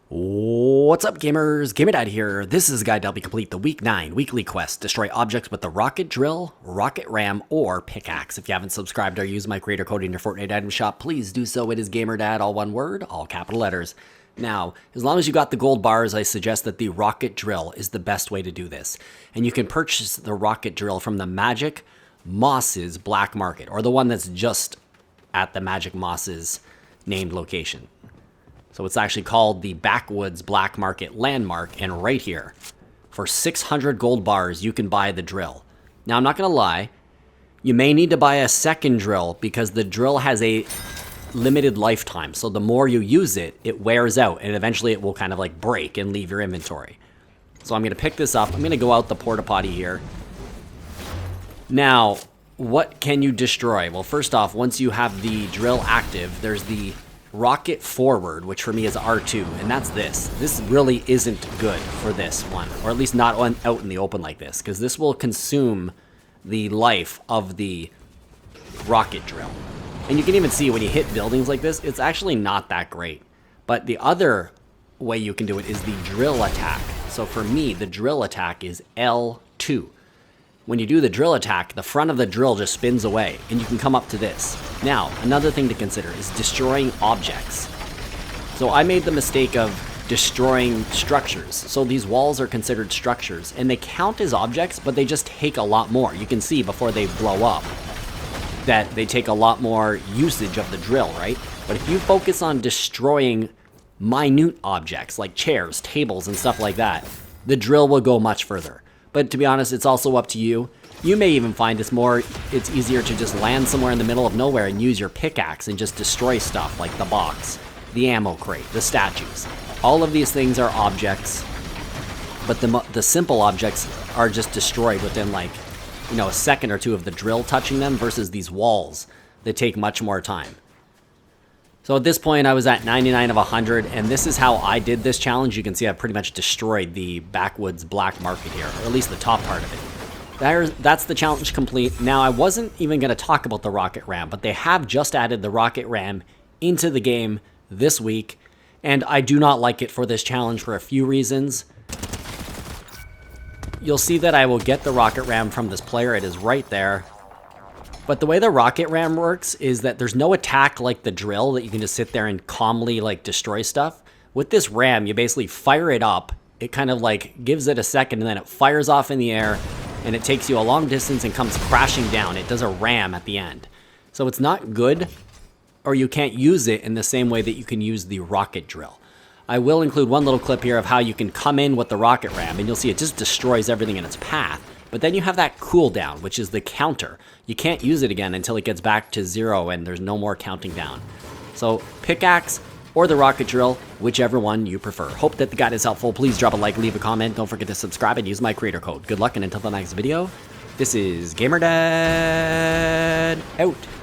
What's up, gamers? GamerDad here. This is a guide to help you complete the Week 9 weekly quest. Destroy objects with the rocket drill, rocket ram, or pickaxe. If you haven't subscribed or used my creator code in your Fortnite item shop, please do so. It is GamerDad, all one word, all capital letters. Now, as long as you got the gold bars, I suggest that the rocket drill is the best way to do this. And you can purchase the rocket drill from the Magic Mosses black market, or the one that's just at the Magic Mosses named location. So it's actually called the Backwoods Black Market Landmark, and right here, for 600 gold bars, you can buy the drill. Now, I'm not going to lie, you may need to buy a second drill because the drill has a limited lifetime. So the more you use it, it wears out, and eventually it will kind of like break and leave your inventory. So I'm going to pick this up. I'm going to go out the porta potty here. Now, what can you destroy? Well, first off, once you have the drill active, there's the rocket forward, which for me is R2, and that's this. This really isn't good for this one, or at least not out in the open like this, because this will consume the life of the rocket drill. And you can even see when you hit buildings like this, it's actually not that great. But the other way you can do it is the drill attack. So for me, the drill attack is L2. When you do the drill attack, the front of the drill just spins away, and you can come up to this. Now, another thing to consider is destroying objects. So I made the mistake of destroying structures. So these walls are considered structures, and they count as objects, but they just take a lot more. You can see before they blow up that they take a lot more usage of the drill, right? But if you focus on destroying minute objects like chairs, tables, and stuff like that, the drill will go much further. But to be honest, it's also up to you. You may even find it's easier to just land somewhere in the middle of nowhere and use your pickaxe and just destroy stuff like the box, the ammo crate, the statues. All of these things are objects, but the simple objects are just destroyed within like, a second or two of the drill touching them versus these walls that take much more time. So at this point, I was at 99 of 100, and this is how I did this challenge. You can see I've pretty much destroyed the Backwoods Black Market here, or at least the top part of it. That's the challenge complete. Now, I wasn't even going to talk about the rocket ram, but they have just added the rocket ram into the game this week, and I do not like it for this challenge for a few reasons. You'll see that I will get the rocket ram from this player. It is right there. But the way the rocket ram works is that there's no attack like the drill that you can just sit there and calmly like destroy stuff. With this ram, you basically fire it up. It kind of like gives it a second, and then it fires off in the air, and it takes you a long distance and comes crashing down. It does a ram at the end. So it's not good, or you can't use it in the same way that you can use the rocket drill. I will include one little clip here of how you can come in with the rocket ram, and you'll see it just destroys everything in its path. But then you have that cooldown, which is the counter. You can't use it again until it gets back to 0 and there's no more counting down. So pickaxe or the rocket drill, whichever one you prefer. Hope that the guide is helpful. Please drop a like, leave a comment. Don't forget to subscribe and use my creator code. Good luck, and until the next video, this is GamerDad out.